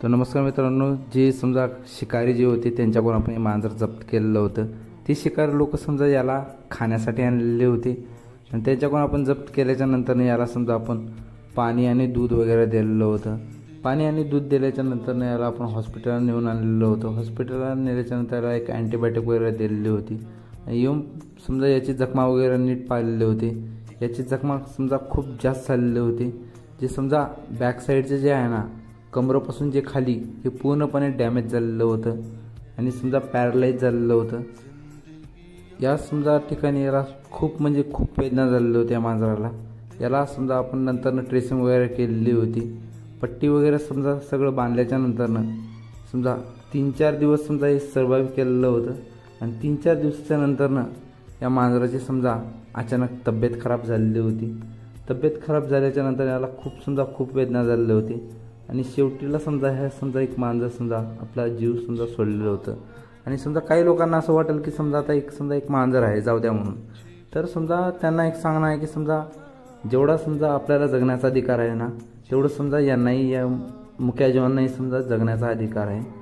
तर नमस्कार मित्रांनो, जे समजा शिकारी जे होते त्यांच्याकडून आपण हे मांजर जप्त केलेलं होतं। ते शिकारी लोक समजा याला खाण्यासाठी आणलेले होते आणि त्याच्याकडून आपण जप्त केल्याच्या नंतर याला समजा आपण पाणी आणि दूध वगैरे दिलेलं होतं। पाणी आणि दूध दिल्याच्या नंतर याला आपण हॉस्पिटलला नेऊन आणलेलं होतं। हॉस्पिटलला नेल्याच्या नंतर याला एक अँटीबायोटिक वगैरे दिलेली होती। येऊन समजा याची जखमा वगैरे नीट पाळलेले होते। याची जखमा समजा खूप जास्त झालेले होते, जे समजा बॅक साईडचे जे आहे ना, कमरेपासून जे खाली हे पूर्णपणे डॅमेज झालेलं होतं आणि समजा पॅरालाइज झालेलं होतं। या समजा ठिकाणी याला खूप म्हणजे खूप वेदना झालेली होती या मांजराला। याला समजा आपण नंतरनं ट्रेसिंग वगैरे केलेली होती, पट्टी वगैरे समजा सगळं बांधल्याच्या नंतरनं समजा 3-4 दिवस समजा हे सर्वाइव्ह केलेलं होतं आणि 3-4 दिवसाच्या नंतरनं या मांजराची समजा अचानक तब्येत खराब झालेली होती। तब्येत खराब झाल्याच्या नंतर याला खूप वेदना झालेली होती आणि शेवटीला समजा एक मांजर समजा आपला जीव समजा सोडलेलं होतं। आणि समजा काही लोकांना असं वाटेल की समजा आता एक मांजर आहे जाऊ द्या म्हणून, तर समजा त्यांना एक सांगणं आहे की समजा जेवढा समजा आपल्याला जगण्याचा अधिकार आहे ना, तेवढं समजा यांनाही या मुक्या जीवांनाही समजा जगण्याचा अधिकार आहे।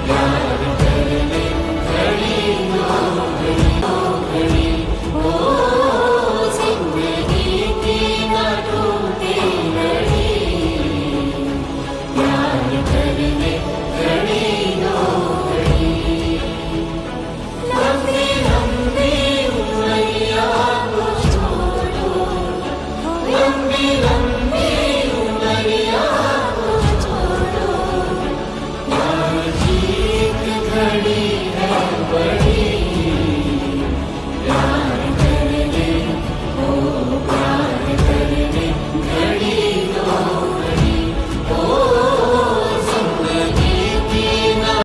Yeah.